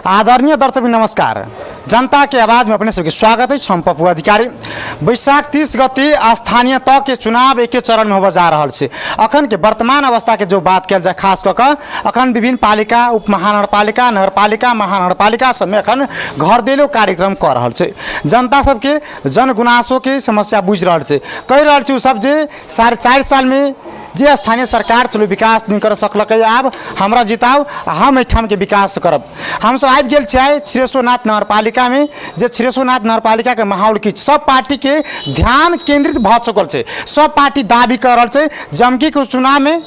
आदरणीय दर्शक नमस्कार। जनता के आवाज में अपने सबके स्वागत है। हम पप्पू अधिकारी। बैशाख 30 गति स्थानीय तह के चुनाव एक चरण में होगा जा रहा है। अखन के वर्तमान अवस्था के जो बात कल जाए, खास कर अखन विभिन्न पालिका, उप महानगरपालिका, नगरपालिका, महानगरपालिका सब में अखन घर देलो कार्यक्रम कर रहा है। जनता सबके जनगुनासों के समस्या बुझ रहा है। कह रहा है सब जे 4.5 साल में जे स्थानीय सरकार चलो विकास नहीं कर सकलक, आब हमरा जिताओ, हम एठाम के विकास करब। हम सब आबि गेल छियै छिरेसोनाथ नगरपालिका में, जे छिरेसोनाथ नगरपालिका के माहौल की सब पार्टी के ध्यान केंद्रित भ चुकल है। सब पार्टी दाबी कर रहा है जमकी के चुनाव में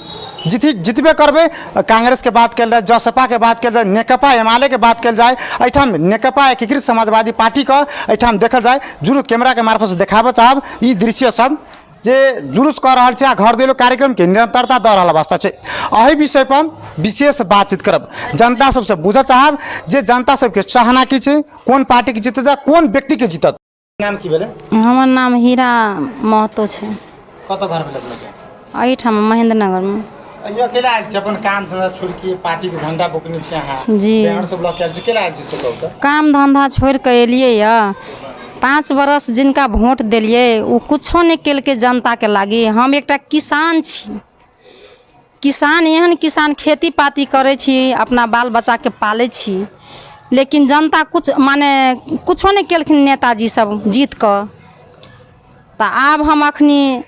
जितबे करबे। कांग्रेस के बात कल जाए, जसपा के बात कल जाए, नेकपा एमाले के बात कल जाए, एठाम नेकपा एकीकृत समाजवादी पार्टी का एठाम देखल जाए। जुनू कैमरा के मार्फत से देखाब चाहब ई दृश्य सब जे जुलूस कर रहा है, घर देलो कार्यक्रम के निरंतरता दे रहा अवस्था है। अही विषय पर विशेष बातचीत करब। जनता सबसे बुझ चाहब जे जनता सबके चाहना की है, कौन पार्टी के जीतत, कौन व्यक्ति के जीतत। नाम की भेले? हमर नाम हीरा महतो है। कत घर भेले अपने? एहिठाम महेंद्र नगर में। ये अकेला आयल छी? अपन काम धंधा छोड़ के पार्टी के झंडा बोकने छी अहाँ? जी। बैनर सब लग के आयल छी? केला आयल छी से कहू त? काम धंधा छोड़ के एलिए या 5 बरस जिनका वोट दिलिए वो कुछो नहीं केल के जनता के लागी। हम एक किसान छी, किसान एहन किसान खेती पाती करे छी, अपना बाल बच्चा के पाले छी, लेकिन जनता कुछ माने कुछो नहीं केलखिन नेताजी सब जीत कर। तो आब हम अखनी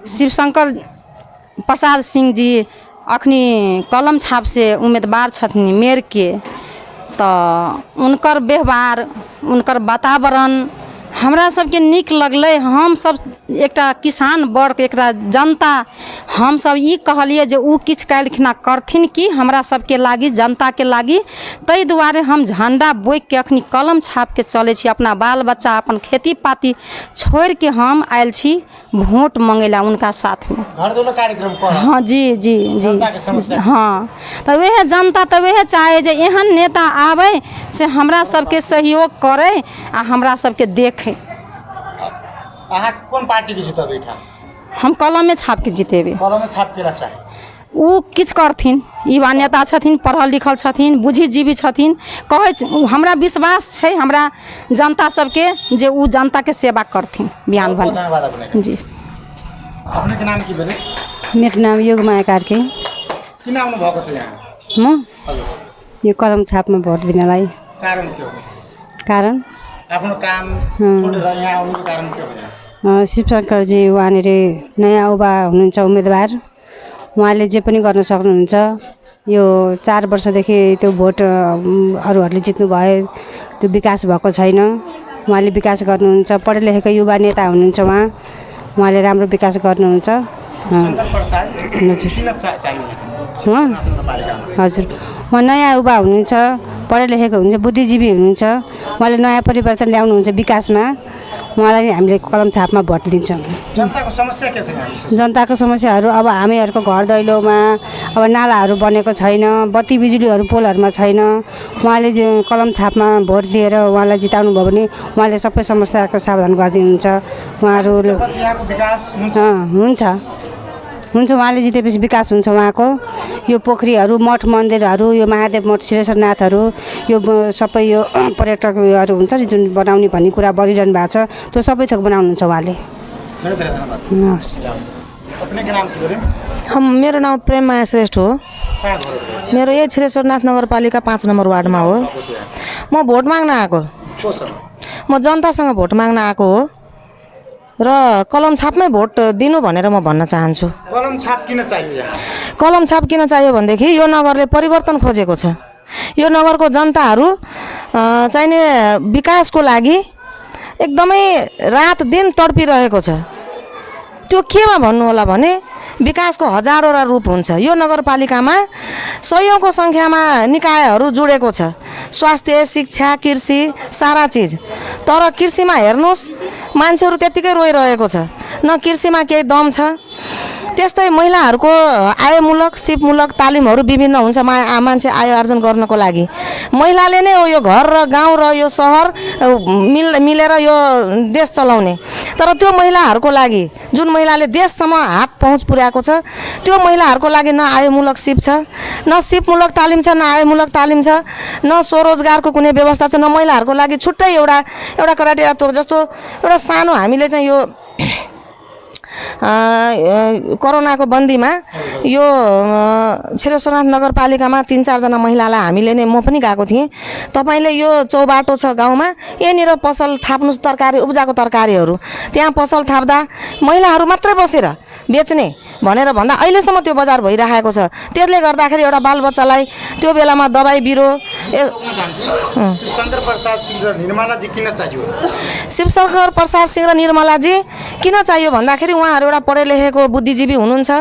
शिवशंकर प्रसाद सिंह जी अखनी कलम छाप से उम्मीदवार छथिन मेयर के, तो उनकर व्यवहार, उनकर वातावरण हमरा सबके निक लगले। हम सब एकटा किसान वर्ग, एकटा जनता, हम सब ई कहलिए जे उ किछ काल्हिखना करथिन कि हमरा सबके लागी, जनता के लागी। तै दुआरे हम झंडा बोइक के अखनी कलम छाप के चले छी। अपना बाल बच्चा, अपन खेती पाती छोड़ के हम आयल छी वोट मंगेला उनका साथ में। घर देलो कार्यक्रम कर? हाँ जी जी जी। जनता के समस्या? हाँ, तो वह जनता तो वह चाहे जे एहन नेता आवे से हमरा सबके सहयोग करे आ हमरा सबके देखे। अहाँ कौन पार्टी के जीतब एठा? हम कलम में छाप के जीतेबे। कलम में छाप के चाहे उ किछ करथिन, युवा नेता छथिन, पढ़ल लिखल छथिन, बुद्धिजीवी छथिन। कहे हमरा विश्वास है हमरा जनता सबके जे उ जनता के सेवा करथिन बयान बन। धन्यवाद अपने जी। अपने के नाम की भेले? मेरो नाम योगमाया कार्के। किन आउनु भएको छ यहाँ? म यो कलम छापमा भोट दिनलाई। कारण के हो? कारण आफ्नो काम छोडेर यहाँ आउनुको कारण के हो? शिवशंकर जी वहाँनिर नयाँ उभा हुनुहुन्छ उम्मेदवार, उहाँले जे पनि गर्न सक्नुहुन्छ। यो 4 वर्षदेखि त्यो भोट अरूहरूले जित्नु भयो, त्यो विकास भएको छैन। उहाँले विकास गर्नुहुन्छ, पढे लेखेको युवा नेता हुनुहुन्छ, उहाँले राम्रो विकास गर्नुहुन्छ। हजुर, उहाँ नयाँ उभा हुनुहुन्छ, पढे लेखेको हुनुहुन्छ, बुद्धिजीवी हुनुहुन्छ, उहाँले नयाँ परिवर्तन ल्याउनुहुन्छ विकासमा। उहाँलाई हामीले कलम छापमा भोट दिन्छौँ। जनताको समस्या के छ? जनताको समस्याहरू अब हामीहरूको घर दैलोमा अब नालाहरू बनेको छैन, बत्ती बिजुलीहरू पोलहरूमा छैन। उहाँले कलम छापमा भोट दिएर उहाँलाई जिताउनु भयो भने उहाँले सबै समस्याको समाधान गरिदिनुहुन्छ। उहाँहरू हुन्छ हुन्छ उहाँले जितेपछि विकास हुन्छ उहाँको। यो पोखरीहरू, मठ मन्दिरहरू, यो महादेव मठ, शिरेश्वरनाथहरू, यो सबै यो पर्यटकहरू हुन्छ नि जुन बनाउने भन्ने कुरा गरिरहनु भएको छ, त्यो सबै थोक बनाउनुहुन्छ उहाँले। मेरो नाम प्रेममाया श्रेष्ठ हो। मेरो यही छिरेश्वरनाथ नगरपालिका 5 नम्बर वार्डमा हो। म भोट माग्न आएको, म जनतासँग भोट माग्न आएको हो र कलम छापमै भोट दिनु भनेर म भन्न चाहन्छु। कलम छाप किन चाहियो? कलम छाप किन चाहियो भनेदेखि यो नगरले परिवर्तन खोजेको छ। यो नगरको जनताहरू चाहिने विकासको लागि एकदमै रात दिन तडपिरहेको छ। त्यो केमा भन्नु होला भने विकासको हजारौँवटा रूप हुन्छ। यो नगरपालिकामा सयौँको सङ्ख्यामा निकायहरू जोडेको छ, स्वास्थ्य, शिक्षा, कृषि, सारा चिज। तर कृषिमा हेर्नुहोस्, मान्छेहरू त्यत्तिकै रोइरहेको छ। न कृषिमा केही दम छ, त्यस्तै महिलाहरूको आयमूलक सिपमूलक तालिमहरू विभिन्न हुन्छ मान्छे आय आर्जन गर्नको लागि। महिलाले नै हो यो घर र गाउँ र यो सहर मिलेर यो देश चलाउने। तर त्यो महिलाहरूको लागि जुन महिलाले देशसम्म हात पहुँच पुर्याएको छ त्यो महिलाहरूको लागि न आयमूलक सिप छ, न सिपमूलक तालिम छ, न आयमूलक तालिम छ, न स्वरोजगारको कुनै व्यवस्था छ, न महिलाहरूको लागि छुट्टै एउटा कराटे तोक जस्तो एउटा सानो हामीले चाहिँ यो कोरोनाको बन्दीमा यो छिरोसोनाथ नगरपालिकामा 3-4 जना महिलालाई हामीले नै म पनि गएको थिएँ। तपाईँले यो चौबाटो छ गाउँमा, यहाँनिर पसल थाप्नु तरकारी उब्जाको तरकारीहरू, त्यहाँ पसल थाप्दा महिलाहरू मात्रै बसेर बेच्ने भनेर भन्दा अहिलेसम्म त्यो बजार भइरहेको छ। त्यसले गर्दाखेरि एउटा बालबच्चालाई त्यो बेलामा दबाई बिरो शिवशंकर प्रसाद सिंह र निर्मलाजी किन चाहियो? शिवशंकर प्रसाद सिंह र निर्मलाजी किन चाहियो भन्दाखेरि उहाँहरू एउटा पढे लेखेको बुद्धिजीवी हुनुहुन्छ।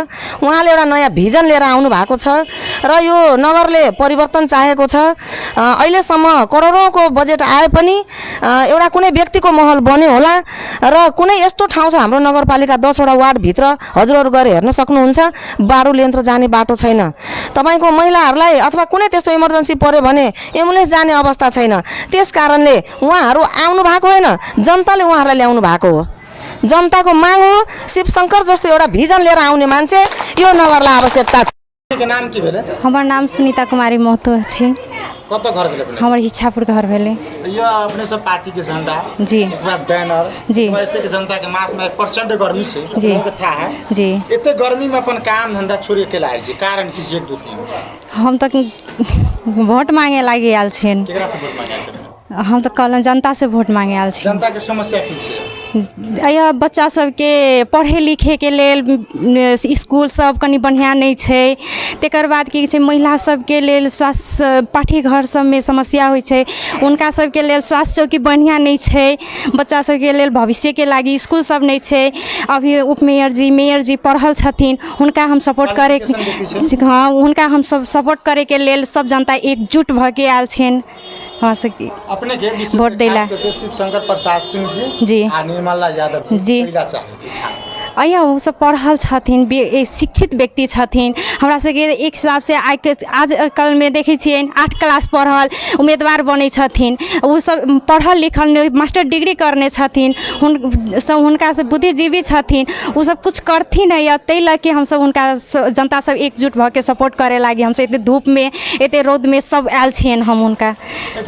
उहाँले एउटा नयाँ भिजन लिएर आउनु भएको छ र यो नगरले परिवर्तन चाहेको छ। अहिलेसम्म करोडौँको बजेट आए पनि एउटा कुनै व्यक्तिको महल बन्यो होला र कुनै यस्तो ठाउँ छ हाम्रो नगरपालिका 10वटा वार्डभित्र हजुरहरू गएर हेर्न सक्नुहुन्छ, बारुल यन्त्र जाने बाटो छैन। तपाईँको महिलाहरूलाई अथवा कुनै त्यस्तो इमर्जेन्सी पर्यो भने एम्बुलेन्स जाने अवस्था छैन। त्यस कारणले उहाँहरू आउनु भएको होइन, जनताले उहाँहरूलाई ल्याउनु भएको हो। जनताको माग हो शिवशंकर जस्तो एउटा भिजन लिएर आउने मान्छे यो नगरलाई आवश्यकता छ। के नाम की भेले? हमार नाम सुनीता कुमारी महतो छी। कत घर भेले अपने? हमार इच्छापुर घर भेले। यो अपने सब पार्टी के झंडा जी, एक बार बैनर जी, एते के जनता के मास में प्रचंड गर्मी से जी, अपने को था है जी। एते गर्मी में अपन काम धंधा छोड़ के लायल छी, कारण किसी 1 2 3 हम तक वोट मांगे लागे आयल छिन। केकरा से वोट मांगे छै? हम तो कल जनता से वोट मांगे आयल छी। जनता के समस्या की छै? यह बच्चा सबके पढ़े लिखे के लेल स्कूल सब कनी बढ़िया नहीं छै। तेकर बाद की छै महिला सबके लेल स्वास्थ्य पाठीघर सबमे समस्या होइ छै, उनका सबके लेल स्वास्थ्य चौकी बढ़िया नहीं छै। बच्चा सबके लेल भविष्य के लागि स्कूल सब नहीं छै। अभी उपमेयर जी मेयर जी पढ़ल छथिन, हुनका हम सपोर्ट करे हाँ हुनका हम सब सपोर्ट करे के लेल सब जनता एकजुट भ के आयल छिन। हाँ सकी अपने के विशेष वोट देला शिवशंकर प्रसाद सिंह जी आ निर्मला यादव जी पहिला चाहिए। अया वो सब पढ़ल छथिन, शिक्षित व्यक्ति छथिन। हमरा सबके एक हिसाब से आज कल में देखे छिए 8 क्लास पढ़ल उम्मीदवार बने छथिन, वो सब पढ़ल लिखल मास्टर डिग्री करने छथिन, हुनका से बुद्धिजीवी छथिन, वो सब कुछ करथिन है। तै लके हम सब उनका जनता सब एकजुट भ के सपोर्ट करे लागी हम सब एते धूप में एते रौद में सब आयल छियन। हम उनका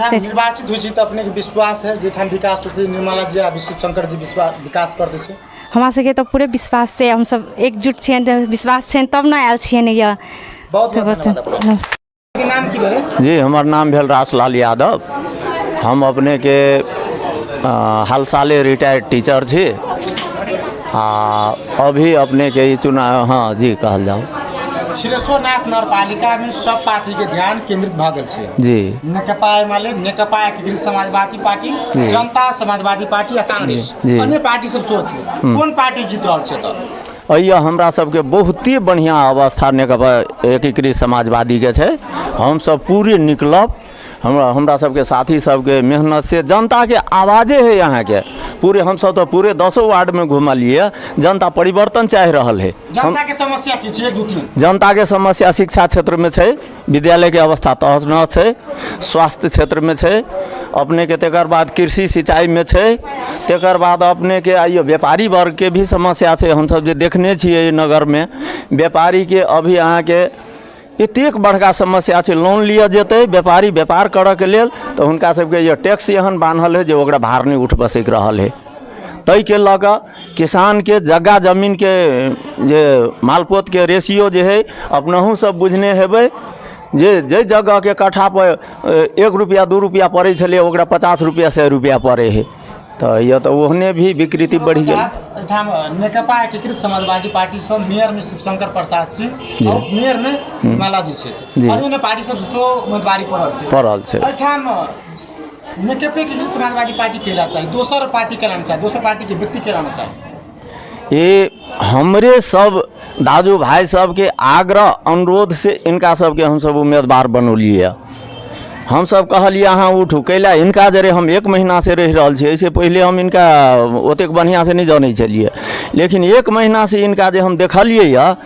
निर्वाचित हुई त अपने के विश्वास है जेठाम विकास होती निर्मला जी आ शिवशंकर जी विकास कर दे? हमरा सबके तो पूरे विश्वास से हम सब एकजुट छियन, विश्वास छियन तब न आयल छियन। यह बहुत धन्यवाद। नाम की भेले? जी हमार नाम भेल रासलाल यादव। हम अपने के हाल साले रिटायर्ड टीचर छी। अभी अपने के चुनाव हाँ जी कहल जाओ छिरोसोनाथ नगरपालिका में सब पार्टी के ध्यान केंद्रित भ गेल छै जी। नेकपा एमाले, नेकपा एकीकृत समाजवादी पार्टी, जनता समाजवादी पार्टी आ कांग्रेस, अन्य पार्टी सब सोच कौन पार्टी जीत रहल छै? त अइया हमरा सबके बहुत ही बढ़िया अवस्था नेकपा एकीकृत समाजवादी के छै। हम सब पूरे निकलब, हमरा सबके साथी सबके मेहनत से जनता के आवाजे है यहाँ के पूरे। हम सब तो पूरे 10 वार्ड में घुमलिए, जनता परिवर्तन चाह रहल है। जनता के समस्या की छै? 1 2 3 जनता के समस्या शिक्षा क्षेत्र में छै, विद्यालय के अवस्था तहस नहस छै, स्वास्थ्य क्षेत्र में छै, अपने के तेकर बाद कृषि सिंचाई में छै, तेकर बाद अपने के आइयो व्यापारी वर्ग के भी समस्या छै। हम सब जे देखने छियै नगर में व्यापारी के अभी अहाँ के एतेक बड़का समस्या छै। लोन लिया जेतै व्यापारी व्यापार करऽ के लेल तो हुनका सबके ये टैक्स एहन बान्हल है जे ओकरा भार नहीं उठ सक रहल है। तै के लऽ कऽ किसान के जगह जमीन के जे मालपोत के रेशियो जे है अपनहु सब बुझने हेबै जे जगह के कट्ठा पर 1 रुपया 2 रुपया पड़े छलै ओकरा 50 रुपया 100 रुपया पड़े है। तो यह तो ओहने भी विकृति बढ़ी गई। नेकपा एकीकृत समाजवादी पार्टी सब मेयर में शिवशंकर प्रसाद सिंह और मेयर में निर्मला जी छै, और अन्य पार्टी सब सो उम्मीदवारी पड़ल छै। एठाम नेकपा एकीकृत समाजवादी पार्टी केला चाहिए, दोसर पार्टी केलाना चाहिए, दोसर पार्टी के व्यक्ति केलाना चाहिए? ये हमरे सब दाजू भाई सब के आग्रह अनुरोध से इनका सब के हम सब उम्मीदवार बनौलिए। हम सब कहलिए अहाँ उठू कैला इनका जरे हम 1 महीना से रह रहल छी, ऐसे पहले हम इनका ओतेक बढ़िया से नहीं जानै छलिए, लेकिन 1 महीना से इनका जे हम देखलिए या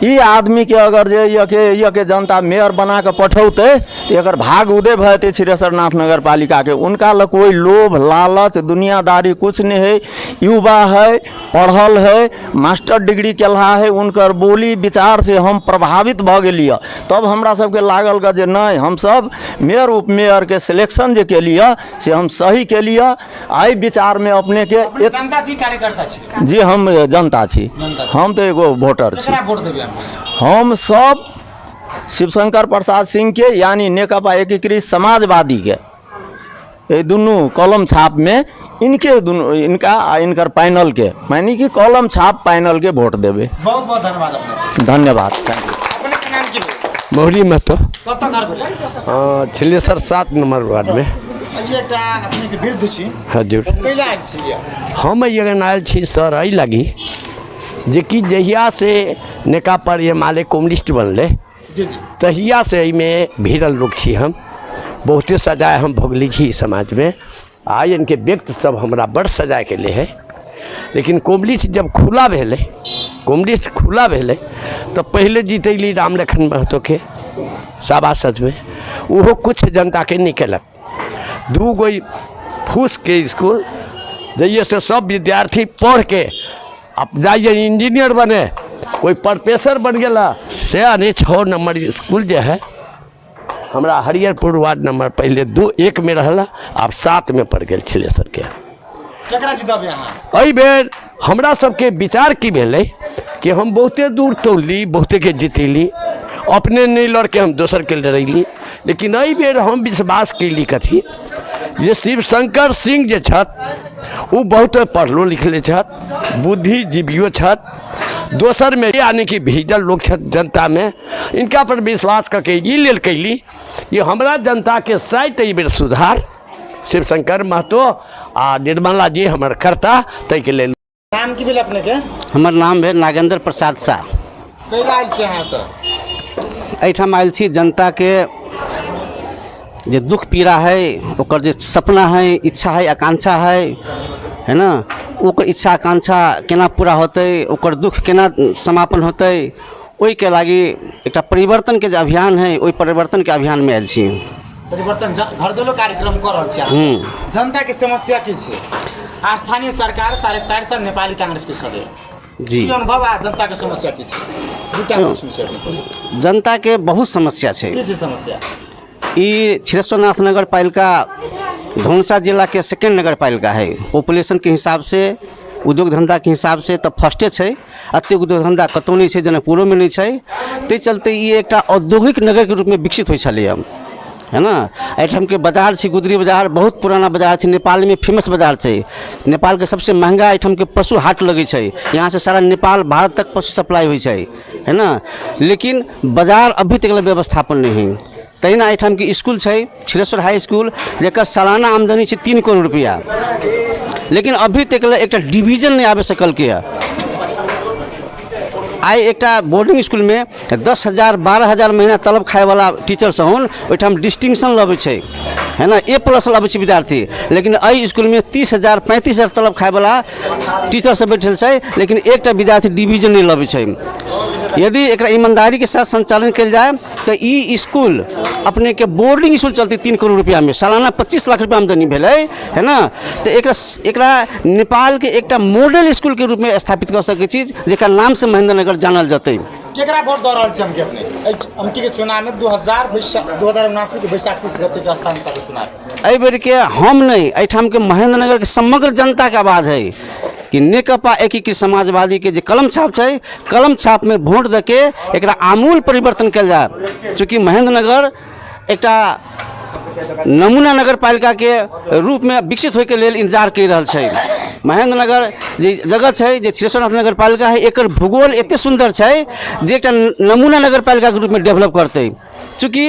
ई आदमी के अगर जे ये जनता मेयर बना के पठौते तो एकर भाग उदय भते छिरेसरनाथ नगर पालिका के। उनका ल कोई लोभ लालच दुनियादारी कुछ नहीं है, युवा है, पढ़ल है, मास्टर डिग्री केलहा है, उनकर बोली विचार से हम प्रभावित भ गेलिए। तब हमरा सबके लागल ग जे नहीं हम सब मेयर उप मेयर के सिलेक्शन जे केलिए से हम सही केलिए। आई विचार में अपने के जनता छी कार्यकर्ता छी? जी हम जनता छी, हम तो एगो वोटर छी। केकरा वोट देबे? हम सब शिवशंकर प्रसाद सिंह के यानी नेकपा एकीकृत समाजवादी के ये दोनों कॉलम छाप में इनके दोनों इनका इनकर पैनल के यानी कि कॉलम छाप पैनल के वोट देवे। बहुत बहुत धन्यवाद अपने। धन्यवाद, थैंक यू। अपने के नाम की भेल? मोहरी महतो कत घर भेल? छिलेसर 7 नंबर वार्ड में। ये एकटा अपने के विरुद्ध छी? हजुर कैला आयल छी? हम एगन आयल छी सर एहि लागी जे कि जहिया से नेकपा ये माले कम्युनिस्ट बनले जी जी तहिया से एहिमे भिड़ल लोग छी। हम बहुते सजाए हम भोगली छी समाज में। आज इनके व्यक्ति सब हमरा बड़ सजाए के लिए है, लेकिन कम्युनिस्ट जब खुला भेले कम्युनिस्ट खुला भेले तो पहले जीतैली राम लखन महतो के सभासद में, उहो कुछ जनता के निकलक 2 गो फूस के स्कूल जाइए से सब विद्यार्थी पढ़ के अब जाइए इंजीनियर बने, कोई प्रोफेसर बन गया से। अने 6 नंबर स्कूल जो है हमरा हरिहरपुर वार्ड नंबर पहले 2-1 में रहला, अब 7 में पड़ गए छिलेसर के। केकरा जिताबे अहाँ? एहि बेर हमरा सबके विचार की भेलै कि हम बहुते दूर तोड़ली, बहुते के जीतली, अपने नहीं लड़ के हम दोसर के लड़ैली, लेकिन एहि बेर हम विश्वास कैली कथी जे शिवशंकर सिंह जे छथि वो बहुत पढ़लो लिखले छथि, बुद्धिजीवियो छथि, दोसर में यानी कि भीजल लोग छथि जनता में। इनका पर विश्वास करके ई लेल कैली ये हमरा जनता के शायद एहि बेर सुधार शिवशंकर महतो आ निर्मला जी हमर करता तै के लेल। नाम की भेल अपने के? हमर नाम है नागेंद्र प्रसाद शाह। कैला आयल छी अहाँ? तो एहिठाम आयल छी जनता के जे दुख पीड़ा है, ओकर जे सपना है, इच्छा है, आकांक्षा है ना, ओकर इच्छा आकांक्षा केना पूरा होतै, ओकर दुख केना समापन होतै, ओहि के लागी एकटा परिवर्तन के जे अभियान है ओहि परिवर्तन के अभियान में आयल छी। परिवर्तन घर देलो कार्यक्रम कर रहल छी। जनता के समस्या की छै? स्थानीय सरकार 4.5 साल नेपाली कांग्रेस के छले जी, की अनुभव आ जनता के समस्या की छै? दूटा समस्या जनता के बहुत समस्या छै। की छै समस्या? ई छिरेसरनाथ नगर पालिका धनुषा जिला के 2nd नगर पालिका है। पॉपुलेशन के हिसाब से, उद्योग धंधा के हिसाब से तो फर्स्टे है। अत्य उद्योग धंधा कतौ नहीं है, जनकपुरो में नहीं है। ते चलते ये एक औद्योगिक नगर के रूप में विकसित हो है ना। एहिठाम के बाजार छै गुदरी बाजार, बहुत पुराना बाजार छै, नेपाल में फेमस बाजार छै। नेपाल के सबसे महंगा एहिठाम के पशु हाट लगे छै, यहाँ से सारा नेपाल भारत तक पशु सप्लाई होइ छै है ना। लेकिन बाजार अभी तक व्यवस्थापन नहीं है। तहिना एहिठाम के स्कूल छै छिलेसर हाई स्कूल, जेकर सालाना आमदनी छै 3 करोड़ रुपया, लेकिन अभी तक एक डिवीजन नहीं आबे सकल के। आई एक बोर्डिंग स्कूल में 10,000 12,000 महीना तलब खाए वाला टीचर सब ओहिठाम डिस्टिंक्शन लबे छै है ना, A+ लबे छै विद्यार्थी, लेकिन एहि स्कूल में 30,000 35,000 तलब खाए वाला टीचर सब बैठल छै, लेकिन एक विद्यार्थी डिवीजन नहीं लबे छै। यदि एक ईमानदारी के साथ संचालन कल जाए तो ई स्कूल अपने के बोर्डिंग स्कूल चलती 3 करोड़ रुपया में, सालाना 25 लाख रुपया आमदनी भेल है ना। तो एकरा नेपाल के एक मॉडल स्कूल के रूप में स्थापित कर सके छी, जेकर नाम से महेंद्रनगर जानल जते। केकरा वोट दऽ रहल छी हम के अपने अमकी के चुनाव में 2079 के बैसाख 30 गते के स्थान तक चुनाव? एहि बेर के हम नहीं, एहिठाम के महेंद्रनगर के समग्र जनता के आवाज है कि नेकपा एकीकृत समाजवादी के जो कलम छाप है, कलम छाप में वोट दे के एक आमूल परिवर्तन कल जाए। चूँकि महेंद्रनगर एक नमूना नगर पालिका के रूप में विकसित होय के लेल इंतजार कर रहा है। महेंद्रनगर जे जगह है जे छिलेसरनाथ नगर पालिका है, एक भूगोल एते सुंदर है जे एक नमूना नगर पालिका के रूप में डेवलप करते। चूँकि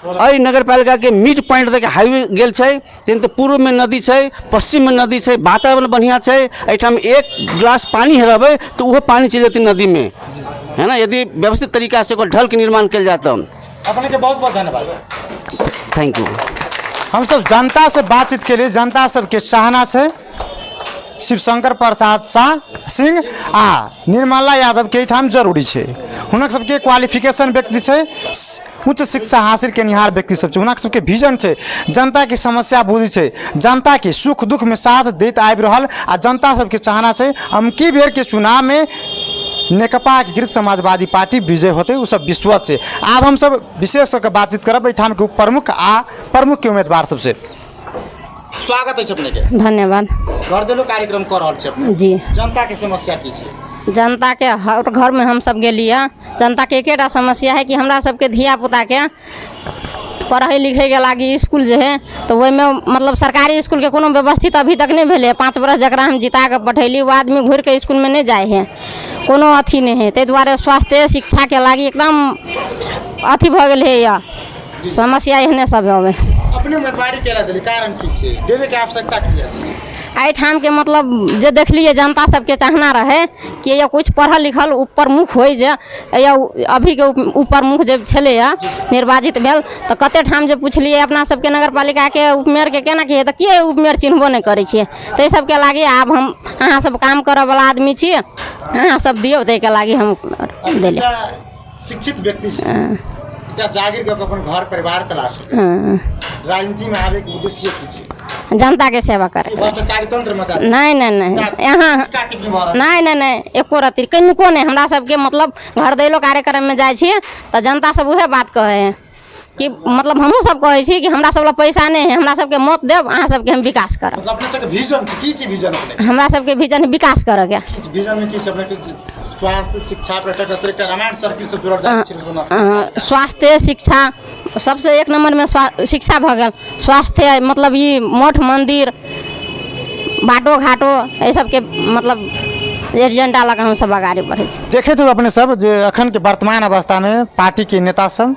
एहि नगर पालिका के मिड पॉइंट तक हाईवे गेल छै, तो पूर्व में नदी है, पश्चिम में नदी है, वातावरण बढ़िया है। एहिठाम एक गिलास पानी हेरबे तो वह पानी चल जाती नदी में है ना, यदि व्यवस्थित तरीका से ढल के निर्माण कल जाता। अपने के बहुत बहुत धन्यवाद। Thank you. हम सब जनता से बातचीत के लिए जनता सबके चाहना है शिवशंकर प्रसाद शाह सिंह आ निर्मला यादव के ठाम जरूरी है। हुनक सबके क्वालिफिकेशन व्यक्ति है, उच्च शिक्षा हासिल केनिहार व्यक्ति सब हुनक सबके विजन है, जनता की समस्या बुझी है, जनता के सुख दुख में साथ देत आबि रहल आ जनता सबके चाहना है अमकी बेर के चुनाव में नेकपा एकीकृत समाजवादी पार्टी विजय होते उ सब विश्वास है। आब हम सब विशेष करके बातचीत करब एठाम के प्रमुख आ प्रमुख के उम्मीदवार सबसे। स्वागत है अपने के। धन्यवाद। घर देलो कार्यक्रम कर रहल छै अपने जी। जनता के समस्या की छै? जनता के हर घर में हम सब गेलिए, जनता के एकेटा समस्या है कि हमरा सबके धिया पुता के पढ़े लिखे के लागी स्कूल जो है तो वही में मतलब सरकारी स्कूल के कोनो व्यवस्थित अभी तक नहीं भेले। 5 बरस जकरा हम जिता के पठैली वो आदमी घुर के स्कूल में नहीं जाए है, कोनो अथी नहीं है। ताहि दुआरे स्वास्थ्य शिक्षा के लागी एकदम अथी भ गेल है या समस्या एहने सब है। अपने उम्मीदवारी केला देली कारण की छै? देवे के आवश्यकता की छै? एहिठाम के मतलब जे देखलिए जनता सबके चाहना रहे कि या कुछ पढ़ल लिखल ऊपर मुख हो जे या अभी के ऊपर मुख जब छले निर्वाचित भेल तो कते ठाम जे पूछलिए अपना सबके नगर पालिका के उपमेयर के केना के के उपमेयर चिन्हबो नहीं करे छिए। तो सबके लागी आब हम अहाँ सब काम करे वाला आदमी छी, अहाँ सब दियो ते के लागी हम देले। शिक्षित व्यक्ति छै क्या जागीर के अपन घर परिवार चला सके, राजनीति में आवे के उद्देश्य की छै? जनता के सेवा करे। भ्रष्टाचारी तंत्र में नहीं यहाँ नहीं एको रत्ती कनिको नहीं। हमरा सबके मतलब घर दैलो कार्यक्रम में जाए छिए तो जनता सब उहे बात कहे है कि मतलब हमहूँ सब कहे छी कि हमरा सब पैसा नहीं है, हमरा सबके मत देव, अहाँ सबके हम विकास करब। मतलब अपने सबके विजन छै की छै? विजन अपने हमरा सबके विजन विकास करे के। विजन में की छै अपने के? स्वास्थ्य शिक्षा पर्यटन एकटा रामायण सर्किट से जुड़ल जाय छै सुना। स्वास्थ्य शिक्षा सबसे एक नंबर में शिक्षा भ गेल। स्वास्थ्य मतलब ये मठ मंदिर बाटो घाटो ये सबके मतलब एजेंडा लगा हम सब आगे बढ़े छी। देखे थे अपने सब जे अखन के वर्तमान अवस्था में पार्टी के नेता सब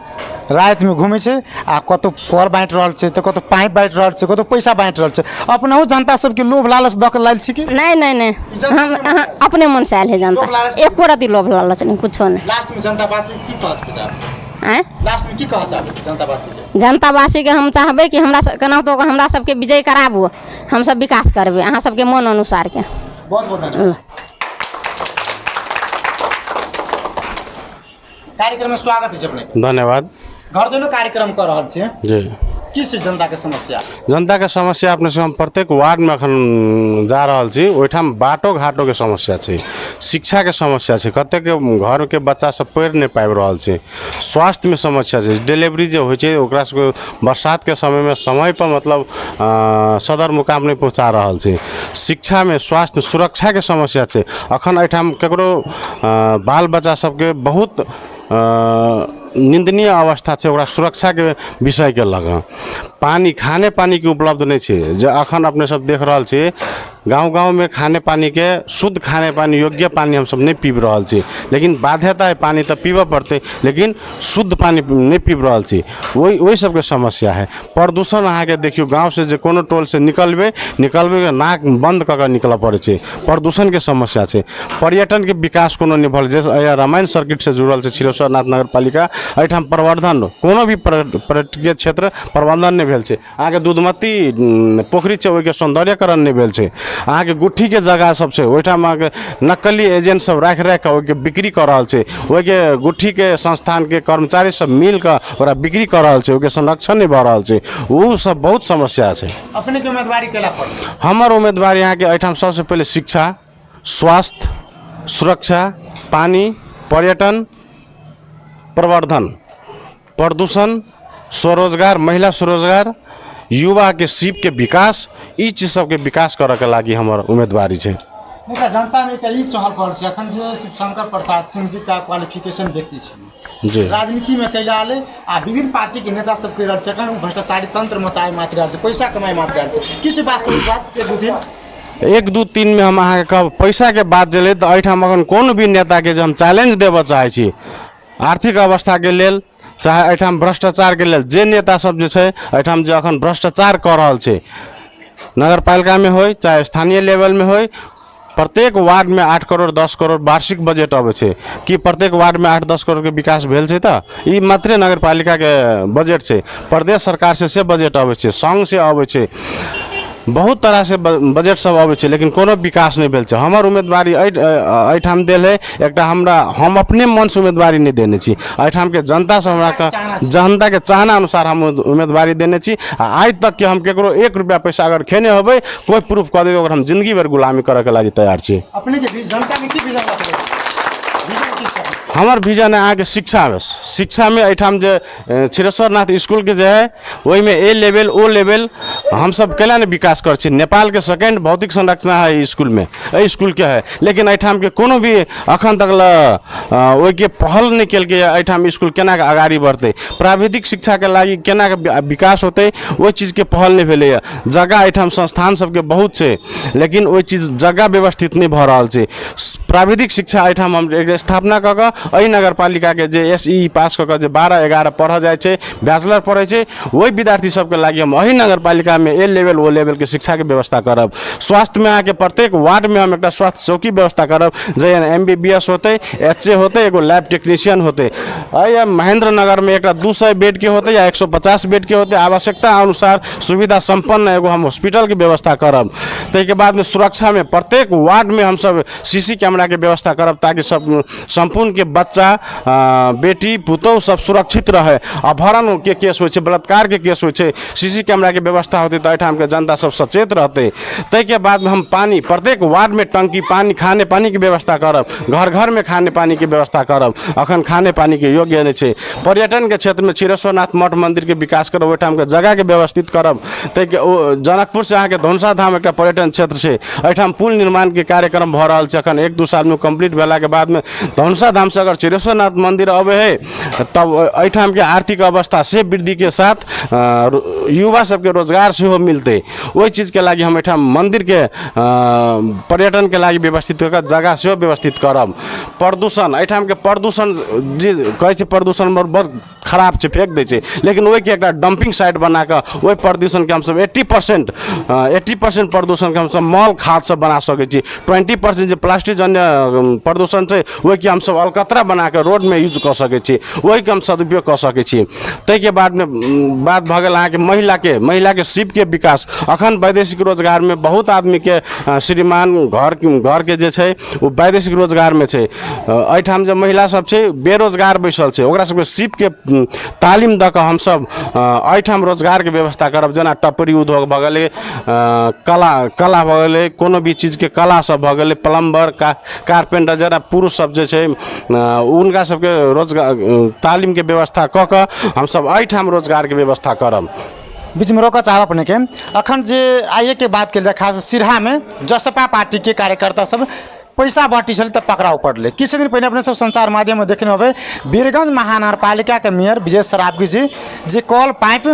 रात में घूमे छै आ कतो कर बांट रहल छै तो कतो पाइप बांट रहल छै कतो पैसा बांट रहल छै। अपने जनता सबके लोभ लालच दक लायल छी कि नहीं हम अपने मन से आयल है जनता, एको रत्ती लोभ लालच नहीं कुछो नहीं। लास्ट में जनतावासी की कहत छै? हैं लास्ट में की कहत छै जनतावासी के? जनतावासी के हम चाहबे कि हमरा केना तो हमरा सबके विजय कराबू, हम सब विकास करबे अहाँ सबके मन अनुसार के। बहुत बहुत धन्यवाद। कार्यक्रम में स्वागत है अपने। धन्यवाद। घर देलो कार्यक्रम कर रहल छियै जी। की छै जनता के समस्या? जनता के समस्या अपने से हम प्रत्येक वार्ड में अखन जा रहल छी, ओहिठाम बाटो घाटो के समस्या छै, शिक्षा के समस्या छै, कतेक घर के बच्चा सब पढ़ नहीं पाबि रहल छै, स्वास्थ्य में समस्या छै, डिलीवरी जो होइ छै ओकरा सबके बरसात के समय में समय पर मतलब सदर मुकाम नहीं पहुँचा रहल छै, शिक्षा में स्वास्थ्य सुरक्षा के समस्या छै। अखन एहिठाम केकरो बाल बच्चा सबके बहुत निंदनीय अवस्था छै, ओकरा सुरक्षा के विषय के लगा पानी खाने पानी के उपलब्ध नहीं छै। जो अखन अपने सब देख रहल छी गाँव गाँव में खाने पानी के शुद्ध खाने पानी योग्य पानी हम सब नहीं पीब रहल छी, लेकिन बाध्यता है पानी तो पीबे पड़ते लेकिन शुद्ध पानी नहीं पीब रहल छी, वही सबके समस्या है। प्रदूषण अहाँ के देखियो गाँव से जो कोनो टोल से निकलबे के नाक बंद कर निकल पड़े छै, प्रदूषण के समस्या छै। पर्यटन के विकास कोनो नहीं भल, जैसे रामायण सर्किट से जुड़ल छै छिरोसरनाथ नगर पालिका, एहिठाम प्रवर्धन कोनो भी पर्यटकीय क्षेत्र प्रबंधन नहीं भेल छै। अहाँ के दूधमती पोखरी छै ओहि के सौंदर्यकरण नहीं भेल छै। अहाँ के गुट्ठी के जगह सब छै ओहिठाम अहाँ के नकली एजेंट सब राख के ओहि के बिक्री कर रहल छै, ओहि के गुट्ठी के संस्थान के कर्मचारी सब मिल के ओकरा बिक्री कर रहल छै, ओहि के संरक्षण नहीं भऽ रहल छै, वो सब बहुत समस्या छै। अपने के उम्मीदवारी केला पर? हमर उम्मीदवारी यहाँ के एहिठाम सबसे पहले शिक्षा, स्वास्थ्य, सुरक्षा, पानी, पर्यटन, प्रवर्धन, प्रदूषण, स्वरोजगार, महिला स्वरोजगार, युवा के सीप के विकास, ई चीज सबके विकास करे के लागी हमर उम्मीदवारी छै। जनता में ई चहल पहल छै अखन जे शिवशंकर प्रसाद सिंह जी का क्वालिफिकेशन व्यक्ति छै जी राजनीति में कैला आले आ विभिन्न पार्टी के नेता सब कह रहल छै अखन भ्रष्टाचारी तंत्र मचाए मात्र रहल छै, पैसा कमाए मात्र रहल छै, की छै वास्तविक बात? एक दू तीन में हम अहाँ के कहब पैसा के बात जले तो एहिठाम अखन कोनो भी नेता के हम चैलेंज देबऽ चाहे छी आर्थिक अवस्था के लेल चाहे एहिठाम भ्रष्टाचार के लेल जे नेता सब जे छै एहिठाम जे अखन भ्रष्टाचार कर रहल छै नगर पालिका में होय चाहे स्थानीय लेवल में होय प्रत्येक वार्ड में 8 करोड़ 10 करोड़ वार्षिक बजट आबै छै कि प्रत्येक वार्ड में 8-10 करोड़ के विकास भेल छै त ई मात्रे नगर पालिका के बजट छै। प्रदेश सरकार से बजट आबै छै, संघ से आबै छै, बहुत तरह से बजट सब आबै छै, लेकिन कोनो विकास नहीं भेल छै। हमर उम्मीदवारी एहिठाम देल है एकटा हम अपने मन से उम्मीदवारी नहीं देने छी, एहिठाम के जनता से जनता के चाहना अनुसार हम उम्मीदवारी देने छी। आज तक के हम केकरो 1 रुपया पैसा अगर खेने होबै कोई प्रूफ कऽ देबै, हम जिंदगी भर गुलामी करे के लागि तैयार छी। अपने के जनता में की विजन रखबै? हमार विजन है अहाँके शिक्षा में। शिक्षा में एहिठाम जे छिरेश्वरनाथ स्कूल के जे है वही में ए लेवल ओ लेवल हम सब केला ने विकास कर छी। नेपाल के सेकेंड भौतिक संरचना है स्कूल में, स्कूल के है, लेकिन एहिठाम के कोनो भी अखन तक ओहि के पहल नहीं कल के एहिठाम स्कूल केना के आगाड़ी बढ़ते, प्राविधिक शिक्षा के लागि केना के विकास होते वो चीज के पहल नहीं भेले। जगह एहिठाम संस्थान सबके बहुत छै, लेकिन वो चीज जगह व्यवस्थित नहीं भ रहल छै। प्राविधिक शिक्षा एहिठाम हम स्थापना कऽ कऽ एहि नगर पालिका के जे SE पास कऽ कऽ जे 12-11 पढ़ जाए छै, बैचलर पढ़े छै, वही विद्यार्थी सबके लागि हम एहि नगर पालिका में ए लेवल ओ लेवल के शिक्षा के व्यवस्था करब। स्वास्थ्य में अहाँके प्रत्येक वार्ड में हम एक स्वास्थ्य चौकी व्यवस्था करब, जे MBBS होते, HA होते, एगो लैब टेक्नीशियन होते। महेंद्र नगर में एक 200 बेड के होते या 150 बेड के होते, आवश्यकता अनुसार सुविधा संपन्न एगो हम हॉस्पिटल के व्यवस्था करब। ताहिके बाद में सुरक्षा में प्रत्येक वार्ड में हम सब CC कैमरा के व्यवस्था करब, ताकि सब संपूर्ण के बच्चा बेटी पुतौह सब सुरक्षित रहे। अपहरण के केस हो, बलात्कार के केस हो, CC कैमरा के व्यवस्था होती तो एहिठाम के जनता सब सचेत रहते। ताहिके बाद में हम पानी प्रत्येक वार्ड में टंकी पानी खाने पानी की व्यवस्था करब, घर घर में खाने पानी की व्यवस्था करब। अखन खाने पानी के योग्य नहीं छै। पर्यटन के क्षेत्र में छिरेश्वरनाथ मठ मंदिर के विकास करब, ओहिठाम के जगह के व्यवस्थित करब। ताकि जनकपुर से अहाँके धनुषा धाम एक पर्यटन क्षेत्र छै, एहिठाम पुल निर्माण के कार्यक्रम भ रहल छै। अखन 1-2 साल में कंप्लीट भेला के बाद में धनुषा धाम से अगर छिरेश्वरनाथ मंदिर अबे है तब एहिठाम के आर्थिक अवस्था से वृद्धि के साथ युवा सबके रोजगार से मिलते। वही चीज के लागि हम एहिठाम मंदिर के पर्यटन के लागि व्यवस्थित कर जगह से व्यवस्थित करब। प्रदूषण एहिठाम के प्रदूषण जी कहै छै प्रदूषण बहुत खराब छै, फेंक दै छै, लेकिन वही के एक डंपिंग साइट बना कऽ वही प्रदूषण के हम सब 80% प्रदूषण के हम सब मल खाद सब बना सकै छी। 20% जो प्लास्टिक जन्य प्रदूषण छै वही के हम सब अलकतरा बना के रोड में यूज कर सकै छी, वही के हम सदुपयोग कर सकै छी। ताहिके बाद में बात भ गेल अहाँके महिला के शिप के विकास। अखन वैदेशिक रोजगार में बहुत आदमी के श्रीमान घर के जे छै वो वैदेशिक रोजगार में छै। एहिठाम जे महिला सब छै बेरोजगार बैसल छै, ओकरा सबके शिप के तालीम दऽ कऽ हम सब एहिठाम रोजगार के व्यवस्था करब। जेना टपरी उद्योग भऽ गेलै, कला भऽ गेलै, कोनो भी चीज के कला सब भऽ गेलै, प्लम्बर कारपेंटर जरा पुरुष सब जे छै उनका सबके रोजगार तालीम के व्यवस्था कऽ कऽ हम सब एहिठाम रोजगार के व्यवस्था करब। बीच में रोका चाहब अपने के अखन जे आइए के बात कल जाए, खास सिरहा में जसपा पार्टी के कार्यकर्ता सब पैसा बाँटी छल तब पकड़ाव पड़ले। किछ दिन पहले अपने सब संचार माध्यम में देखने होबे वीरगंज महानगरपालिका के मेयर विजय सरावगी जी कॉल पाइप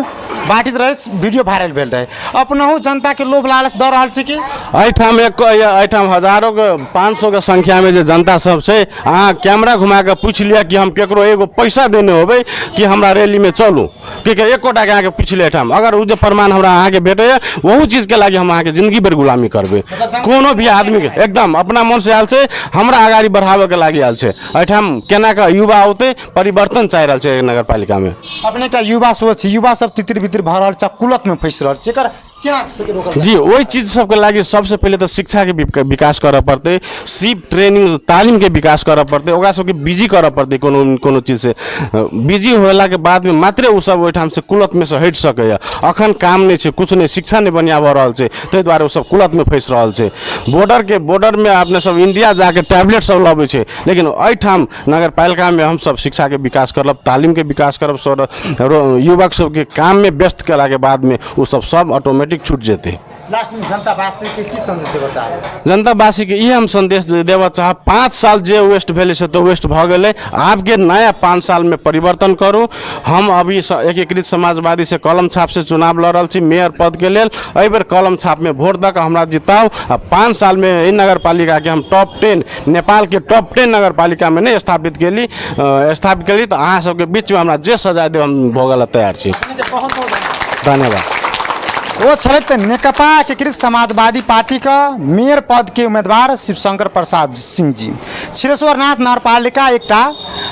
बाँटित रहे, वीडियो वायरल भेल रहे। अपनहु जनता के लोभ लालच दऽ रहल छै कि एहिठाम हजारों के 500 के संख्या में जो जनता सब छै, अहाँ कैमरा घुमा के पूछ लिया कि हम केकरो एगो पैसा देने होबे कि हमरा रैली में चलू, कि एकोटा के अहाँके पूछ लिया ठाम। अगर उ जे प्रमाण हमरा अहाँके भेटे वहू चीज के लागि हम अहाँके जिंदगी भर गुलामी करबे। कोनो भी आदमी के एकदम अपना मन से आयल छै, हमरा आगाड़ी बढ़ावे के लागि आयल छै। एहिठाम केना के युवा औते परिवर्तन चाहि रहल छै नगर पालिका में। अपने का युवा सोच, युवा सब तितिर बितिर भऽ रहल छै, कुलत में फंसि रहल छै, जी वही चीज सबके लागि सबसे पहले तो शिक्षा के विकास करऽ पड़ते, सिप ट्रेनिंग तालीम के विकास करऽ पड़ते, ओकरा सबके बिजी करऽ पड़ते। कोनो चीज से बिजी होला के बाद में मात्रे उ सब ओहिठाम से कुलत में से हटि सकैया। अखन काम नहीं छै, कुछ नहीं, शिक्षा नहीं बढ़िया भऽ रहल छै, ताहि दुआरे उ सब कुलत में फंसि रहल छै। बॉर्डर में अपने सब इंडिया जाके टैबलेट सब लबै छै, लेकिन एहिठाम नगर पालिका में हम सब शिक्षा के विकास करब, तालीम के विकास करब, युवक सबके काम में व्यस्त केला के बाद में उ सब ऑटोमेटिक छूट जेते। लास्ट में जनतावासी के की संदेश देबऽ चाहब? जनतावासी के ये हम संदेश देबऽ चाहब, 5 साल जे वेस्ट भेले से तो वेस्ट भऽ गेलै। आब के नया 5 साल में परिवर्तन करू। हम अभी एकीकृत समाजवादी से कलम छाप से चुनाव लड़ रहल छी मेयर पद के लेल। एहि बेर कलम छाप में वोट दऽ कऽ हमरा जिताउ। आ 5 साल में ई नगर पालिका के हम टॉप 10 नेपाल के टॉप 10 नगर पालिका में नहीं स्थापित केली तो अहाँ सबके बीच में हमरा जे सजाय देब हम भोगल तैयार छी। बहुत बहुत धन्यवाद। वो छलैत नेकपा एकीकृत समाजवादी पार्टी का मेयर पद के उम्मीदवार शिवशंकर प्रसाद सिंह जी। छिरेश्वरनाथ नगरपालिका एकटा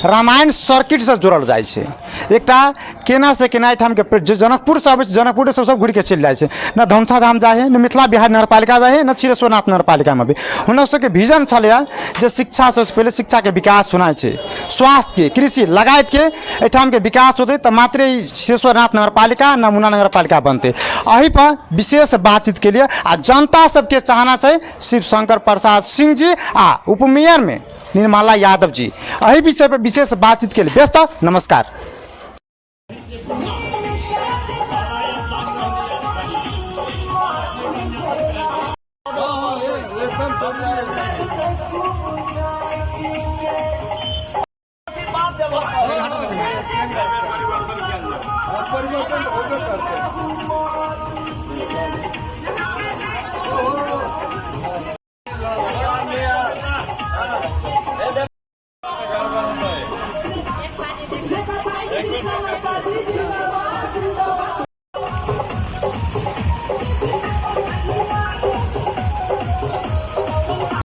रामायण सर्किट से जोड़ल जाए छै। एकटा केना से केना ठाम के जो जनकपुर से आबै छै, जनकपुर से सब घूरि के चलि जाइ छै, न धनुषा धाम जाए है, न मिथिला बिहार नगरपालिका जाए है, न छिरेश्वरनाथ नगरपालिका में भी। हुन सबके विजन छलै जे शिक्षा से पहले शिक्षा के विकास होना छै, स्वास्थ्य के, कृषि लगायत के एठाम के विकास होते तो मात्र छिरेश्वरनाथ नगरपालिका नमूना नगरपालिका बनते। अही पर विशेष बातचीत के लिए आ जनता सबके चाहना है शिवशंकर प्रसाद सिंह जी आ उपमेयर में निर्मला यादव जी। अही विषय पर विशेष बातचीत के लिए व्यस्त। नमस्कार।